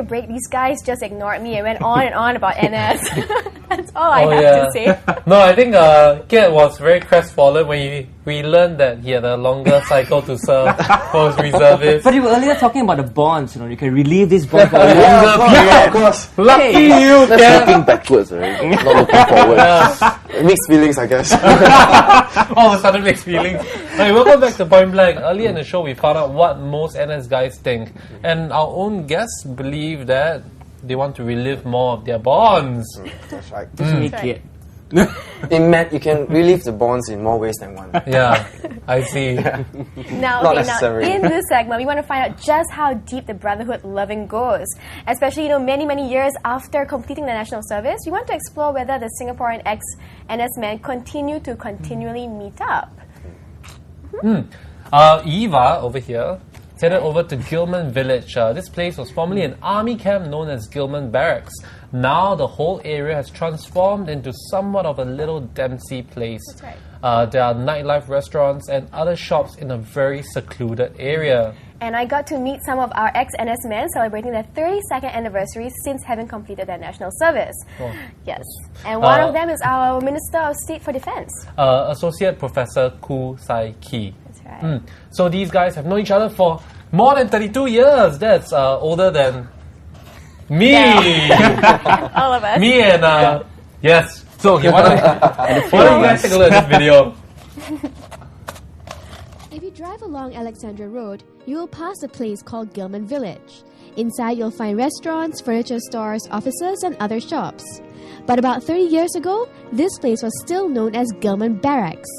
a break, these guys just ignored me and went on and on about NS. That's all I have to say. No, I think Kiet was very crestfallen when we learned that he had a longer cycle to serve for his reservists. But you were earlier talking about the bonds, you can relieve this bond for a longer period. Of course. Lucky you, That's Kiet. looking backwards, right? Not looking forward. Mixed feelings, I guess. All of a sudden mixed feelings. Okay, welcome back to Point Blank. Earlier in the show, we found out what most NS guys think. And our own guests believe that they want to relive more of their bonds. That's right. Just make it. You can relive the bonds in more ways than one. Yeah, I see. Now, Not now necessary. in this segment, we want to find out just how deep the brotherhood loving goes. Especially, many years after completing the national service, we want to explore whether the Singaporean ex-NS men continue to continually meet up. Eva, over here, headed over to Gilman Village. This place was formerly an army camp known as Gilman Barracks. Now the whole area has transformed into somewhat of a little Dempsey place. That's right. There are nightlife restaurants and other shops in a very secluded area. And I got to meet some of our ex-NS men celebrating their 32nd anniversary since having completed their national service. Oh. Yes. And one of them is our Minister of State for Defence. Associate Professor Koo Sai Kee. That's right. So these guys have known each other for more than 32 years. That's older than me. All of us. Me and yes. So okay, why don't you guys take a look at this video? If you drive along Alexandra Road, you will pass a place called Gilman Village. Inside you'll find restaurants, furniture stores, offices and other shops. But about 30 years ago, this place was still known as Gilman Barracks,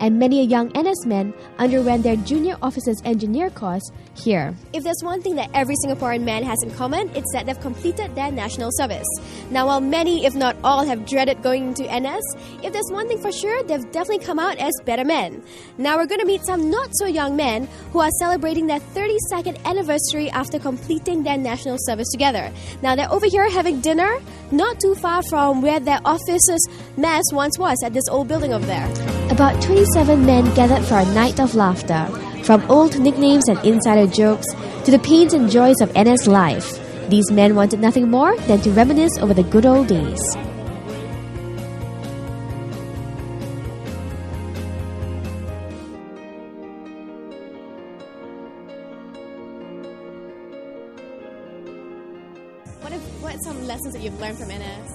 and many a young NS men underwent their junior officers engineer course here. If there's one thing that every Singaporean man has in common, it's that they've completed their national service. Now, while many, if not all, have dreaded going into NS, if there's one thing for sure, they've definitely come out as better men. Now, we're going to meet some not-so-young men who are celebrating their 32nd anniversary after completing their national service together. Now, they're over here having dinner, not too far from where their officers' mess once was, at this old building over there. About 27 men gathered for a night of laughter, from old nicknames and insider jokes to the pains and joys of NS life. These men wanted nothing more than to reminisce over the good old days. What are some lessons that you've learned from NS?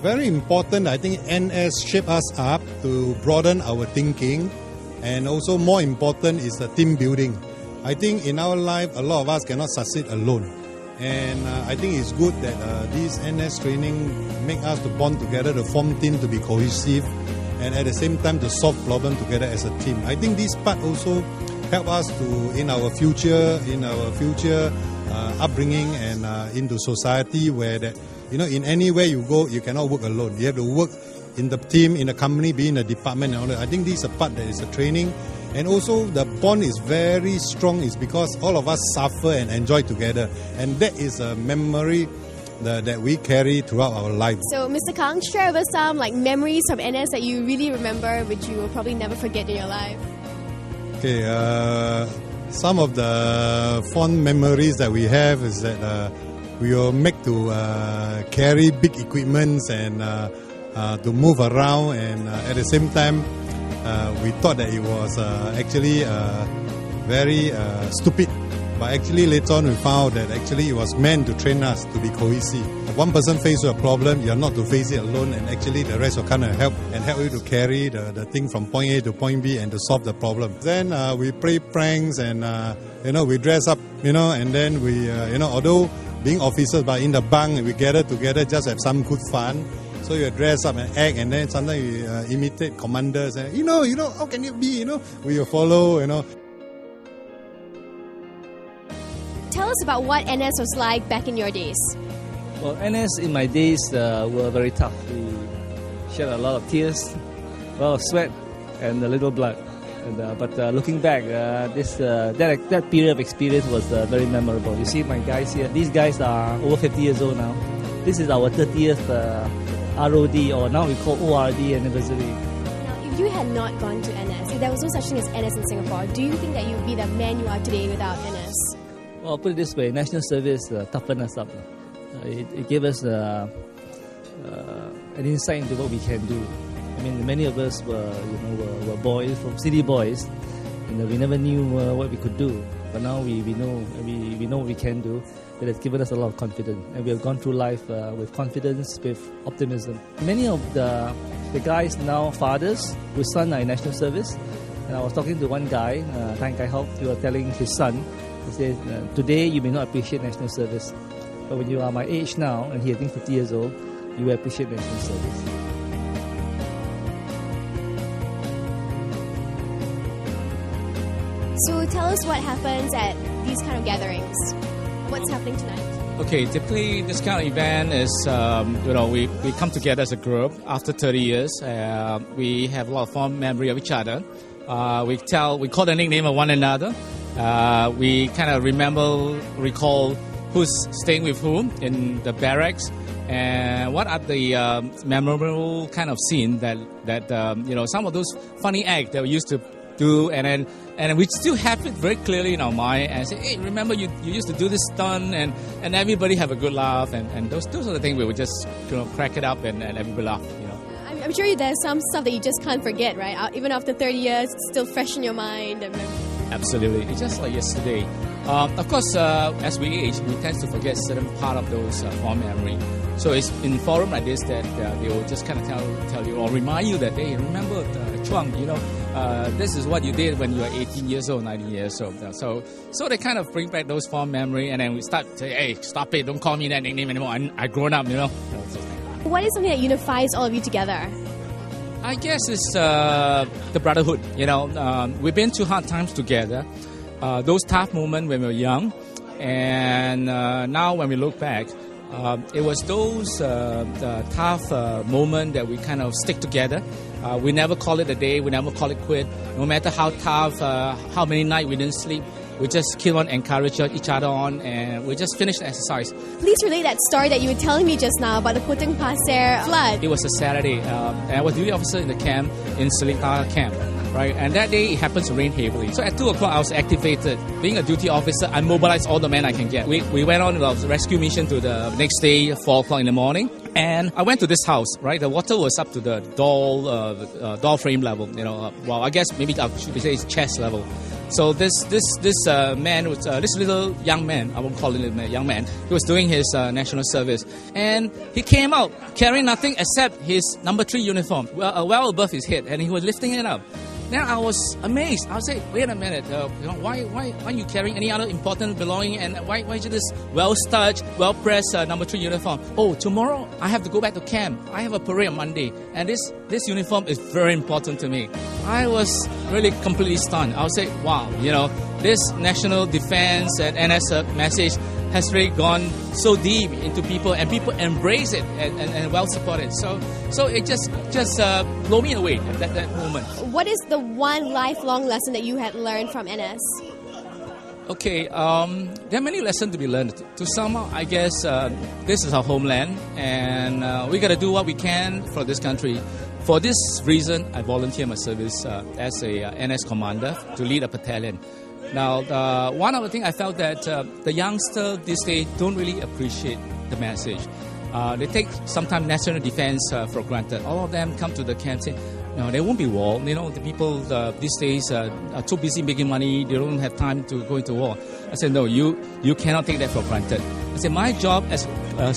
Very important. I think NS shaped us up to broaden our thinking, and also more important is the team building. I think in our life, a lot of us cannot succeed alone, and I think it's good that this NS training make us to bond together, to form team, to be cohesive, and at the same time to solve problem together as a team. I think this part also help us to in our future upbringing and into society where that. In anywhere you go, you cannot work alone. You have to work in the team, in the company, be in the department and all that. I think this is a part that is a training. And also the bond is very strong is because all of us suffer and enjoy together. And that is a memory that we carry throughout our life. So, Mr. Kang, share with us some memories from NS that you really remember, which you will probably never forget in your life. Okay, some of the fond memories that we have is that we were made to carry big equipments and to move around, and at the same time we thought that it was actually very stupid, but actually later on we found that actually it was meant to train us to be cohesive. If one person faces a problem, you're not to face it alone, and actually the rest will kind of help you to carry the thing from point A to point B and to solve the problem. Then we play pranks and we dress up, and then we although being officers, but in the bunk, we gather together, just have some good fun. So you dress up and act, and then sometimes you imitate commanders. And how can it be? We will follow. Tell us about what NS was like back in your days. Well, NS in my days were very tough. We shed a lot of tears, a lot of sweat, and a little blood. But looking back, that period of experience was very memorable. You see my guys here, these guys are over 50 years old now. This is our 30th ROD, or now we call ORD anniversary. Now, if you had not gone to NS, if there was no such thing as NS in Singapore, do you think that you'd be the man you are today without NS? Well, put it this way: national service toughened us up. It gave us an insight into what we can do. I mean, many of us were boys, from city boys. We never knew what we could do, but now we know what we can do. It has given us a lot of confidence, and we have gone through life with confidence, with optimism. Many of the guys now fathers whose son are in national service, and I was talking to one guy, Tan Kai Hok, who was telling his son, he says, today you may not appreciate national service, but when you are my age now, and he I think 50 years old, you will appreciate national service. So tell us what happens at these kind of gatherings. What's happening tonight? Okay, typically this kind of event is, we come together as a group after 30 years. We have a lot of fond memory of each other. We call the nickname of one another. We kind of recall who's staying with whom in the barracks, and what are the memorable kind of scene that some of those funny acts that we used to do, and we still have it very clearly in our mind, and say, hey, remember you used to do this stunt, and everybody have a good laugh, and those are the things we would just crack it up and everybody laugh. I'm sure there's some stuff that you just can't forget, right? Even after 30 years, it's still fresh in your mind. Absolutely, it's just like yesterday. Of course, as we age, we tend to forget certain part of those fond memory. So it's in forum like this that they will just kind of tell you or remind you that, hey, remember Chuang, this is what you did when you were 18 years old, 19 years old. So they kind of bring back those fond memory, and then we start to say, hey, stop it, don't call me that nickname anymore. I grown up, What is something that unifies all of you together? I guess it's the brotherhood. We've been through hard times together. Those tough moments when we were young, and now when we look back, it was those tough moments that we kind of stick together. We never call it a day. We never call it quit. No matter how tough, how many nights we didn't sleep, we just keep on encouraging each other on, and we just finished the exercise. Please relate that story that you were telling me just now about the Puting Pasir flood. It was a Saturday, and I was duty officer in the camp, in Seletar camp. Right, and that day it happens to rain heavily. So at 2 o'clock I was activated. Being a duty officer, I mobilized all the men I can get. We went on a rescue mission to the next day, 4 o'clock in the morning. And I went to this house, right? The water was up to the door frame level, I guess maybe I should say it's chest level. So this man was this little young man, I won't call him a young man, he was doing his national service, and he came out carrying nothing except his number 3 uniform, well above his head, and he was lifting it up. Then I was amazed. I was say, wait a minute, why are you carrying any other important belonging, and why is this well-starched, well-pressed number 3 uniform? Oh, tomorrow I have to go back to camp. I have a parade on Monday, and this uniform is very important to me. I was really completely stunned. I would say, wow, this national defense and NS message has really gone so deep into people, and people embrace it and well support it. So it just blew me away at that moment. What is the one lifelong lesson that you had learned from NS? Okay, there are many lessons to be learned. To sum up, I guess this is our homeland, and we got to do what we can for this country. For this reason, I volunteer my service as a NS commander to lead a battalion. Now, one of the things I felt that the youngsters these days don't really appreciate the message. They take sometimes national defense for granted. All of them come to the camp saying, no, there won't be war. The people these days are too busy making money. They don't have time to go into war. I said, no, you cannot take that for granted. I said, my job as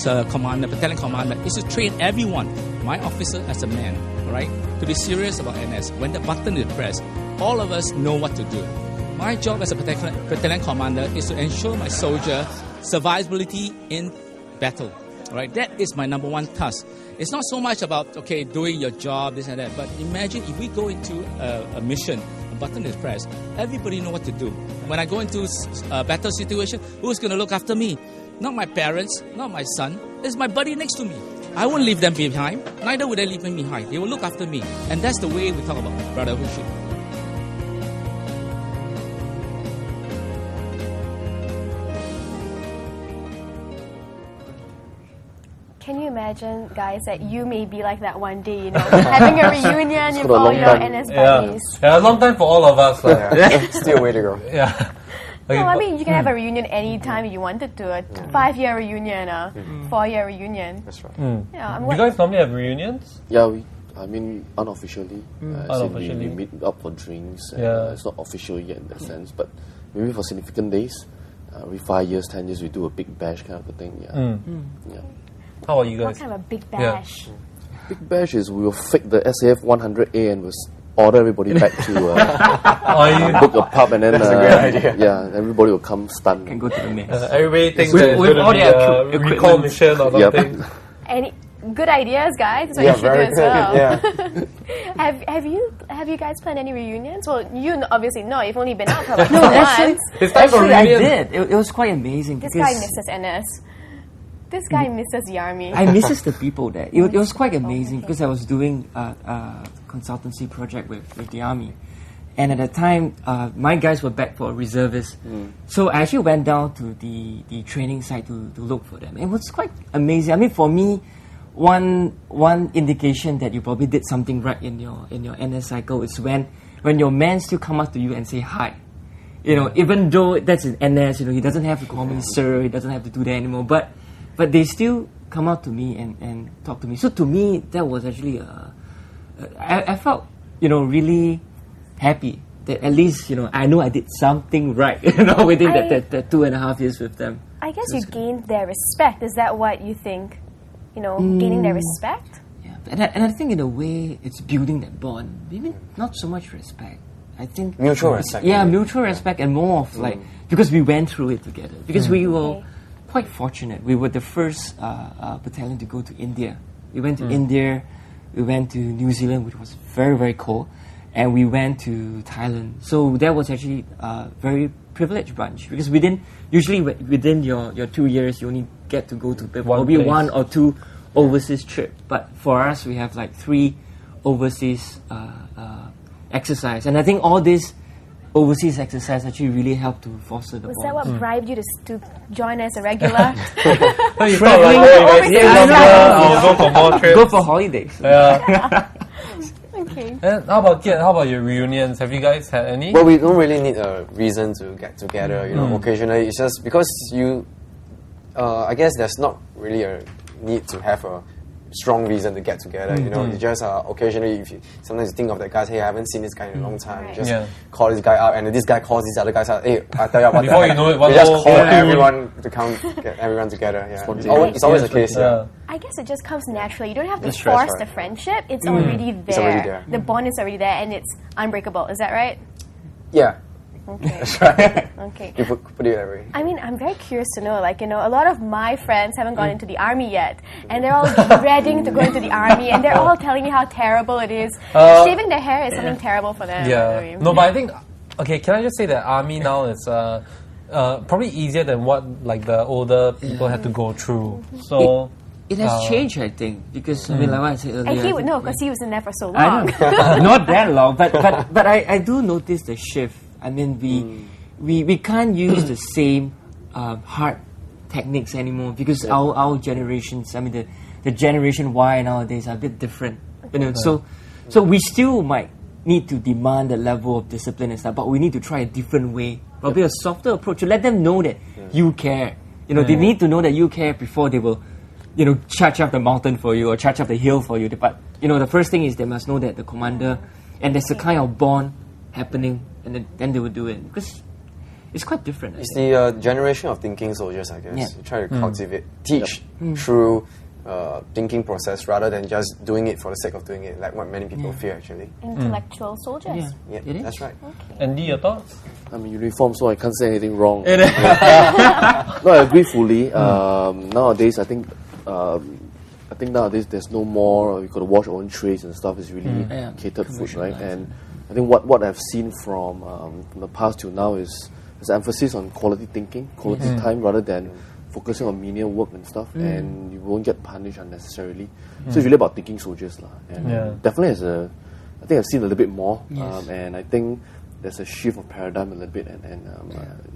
a commander, battalion commander, is to train everyone, my officer as a man, right, to be serious about NS. When the button is pressed, all of us know what to do. My job as a battalion commander is to ensure my soldier survivability in battle. Right, that is my number one task. It's not so much about doing your job, this and that. But imagine if we go into a mission, a button is pressed, everybody know what to do. When I go into a battle situation, who's going to look after me? Not my parents, not my son. It's my buddy next to me. I won't leave them behind. Neither will they leave me behind. They will look after me, and that's the way we talk about brotherhood. Can you imagine, guys, that you may be like that one day, having a reunion with all your NS buddies? Yeah, a long time for all of us. Still a way to go. Yeah. Okay, No, I but- mean you can have a reunion anytime you wanted to. A 5-year reunion, a 4-year reunion. That's right. Yeah, you guys normally have reunions? Yeah, I mean, unofficially. As in Unofficially. we meet up for drinks. And, Yeah. it's not official yet in that sense, but maybe for significant days, every 5 years, 10 years, we do a big bash kind of a thing. Yeah. Yeah. How about you What guys? kind of a big Yeah. bash? Big bash is we will fake the SAF 100A and we'll order everybody back to book a pub and then yeah, everybody will come stunned. Can go to the mess. Everybody thinks With- that it's with going all to be their a equipment. recall mission or Yep. something. Any good ideas, guys? That's what Yeah, you should very do as good. well. Yeah. have you guys planned any reunions? Well, obviously not. You've only been out for like 2 actually- months. It's time for Actually, I reunion. did. It was quite amazing. This because guy misses NS. This guy misses the army. I misses the people there. It was quite amazing because I was doing a consultancy project with the army. And at the time, my guys were back for reservists. So I actually went down to the training site to look for them. It was quite amazing. I mean, for me, one indication that you probably did something right in your NS cycle is when your men still come up to you and say hi. You know, even though that's in NS, he doesn't have to call me sir, he doesn't have to do that anymore. But they still come out to me and talk to me. So to me, that was actually I felt really happy that at least I know I did something right within that 2.5 years with them. I guess you gained their respect. Is that what you think? Gaining their respect? Yeah, and I think in a way it's building that bond. Maybe not so much respect. I think Mutual respect. Yeah, mutual respect and more of like because we went through it together. Because we were quite fortunate. We were the first battalion to go to India. We went to India. We went to New Zealand, which was very, very cold. And we went to Thailand. So that was actually a very privileged bunch because usually within your 2 years, you only get to go to probably place. 1 or 2 overseas trip. But for us, we have like 3 overseas exercise. And I think all this overseas exercise actually really helped to foster the Was bond. that what bribed you to join as a regular? You felt like, Traveling stay longer, I'll go for more trips. Go for holidays. Yeah. Okay. And how about your reunions? Have you guys had any? Well, we don't really need a reason to get together. Occasionally it's just because I guess there's not really a need to have a strong reason to get together. You just occasionally, sometimes you think of that guy. Hey, I haven't seen this guy in a long time. Right. You just call this guy up, and this guy calls these other guys out. Hey, I tell you what. Before you know it, one you just whole call platoon. everyone to get everyone together. Yeah, it's always the case. Yeah. I guess it just comes naturally. You don't have to That's right. force the friendship. It's already there. It's already there. The bond is already there, and it's unbreakable. Is that right? Yeah, Okay. that's right. Okay. You put it that way. I mean, I'm very curious to know, a lot of my friends haven't gone into the army yet, and they're all dreading to go into the army, and they're all telling me how terrible it is. Shaving their hair is something terrible for them. Yeah. No, but I think, okay, can I just say that army now is probably easier than what the older people had to go through. So It has changed, I think, because I mean, like what I said earlier. And he I would think- know because he was in there for so I long. know. Not that long, but I do notice the shift. I mean, we can't use the same hard techniques anymore because our generations, I mean, the generation Y nowadays are a bit different. So we still might need to demand a level of discipline and stuff, but we need to try a different way, probably a softer approach to let them know that you care. They need to know that you care before they will charge up the mountain for you or charge up the hill for you. But, the first thing is they must know that the commander, and there's a kind of bond happening, and then they will do it. Because it's quite different. I It's think. the generation of thinking soldiers, I guess. Yeah. You try to cultivate, teach through thinking process rather than just doing it for the sake of doing it, like what many people fear actually. Intellectual soldiers. Yeah. Yeah, It is. that's right. Andy, your thoughts? I'm in uniform, so I can't say anything wrong. No, I agree fully. Nowadays, I think nowadays there's no more. You got to wash your own trays and stuff. Is really Yeah. catered food, right? And I think what I've seen from the past till now is there's emphasis on quality thinking, quality time, rather than focusing on menial work and stuff. And you won't get punished unnecessarily. So it's really about thinking soldiers, lah. And definitely I think I've seen a little bit more. And I think there's a shift of paradigm a little bit, and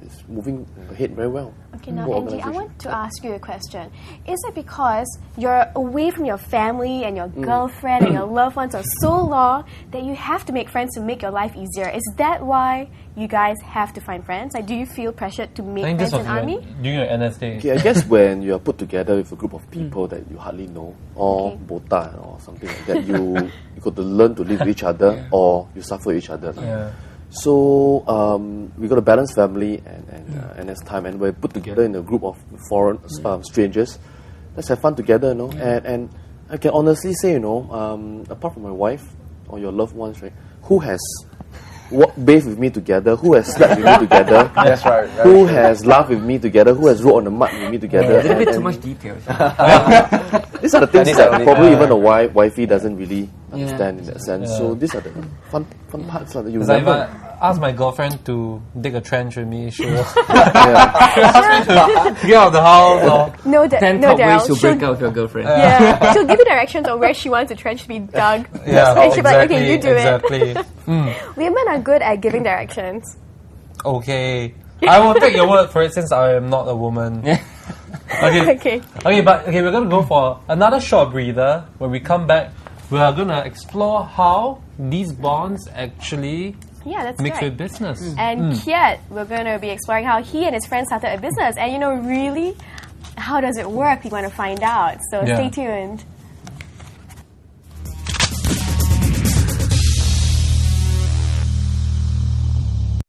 it's moving ahead very well. Okay, now Whole Angie, I organisation. want to ask you a question. Is it because you're away from your family and your girlfriend and your loved ones for so long that you have to make friends to make your life easier? Is that why you guys have to find friends? Like, do you feel pressured to I make think friends this in was army? during your NS days. Okay, I guess when you are put together with a group of people that you hardly know, or bota or something like that, you got to learn to live with each other, or you suffer with each other. Yeah. So we got a balanced family and NS time, and we're put together in a group of foreign strangers. Let's have fun together, you know. And I can honestly say, you know, apart from my wife or your loved ones, right, who has bathed with me together, who has slept with me together, That's right. who has laughed with me together, who has rode on the mud with me together. A little bit and- too much details. These are the things these that are only- probably even a wifey doesn't really understand in that sense. Yeah. So these are the fun parts that you Because if remember. I asked my girlfriend to dig a trench with me, she will Yeah. get out of the house or No, Ten no, top ways Daryl. to She'll- break up with your girlfriend. Yeah, she'll give you directions on where she wants the trench to be dug. yeah, And she'll be like, okay, you do exactly. it. Women are good at giving directions. Okay, I will take your word for it since I am not a woman. Okay. Okay. Okay, we're gonna go for another short breather. When we come back, we are gonna explore how these bonds actually Yeah, that's mix right. with business. And Kiet, we're going to be exploring how he and his friends started a business. And you know, really, how does it work? We want to find out. So Yeah. stay tuned.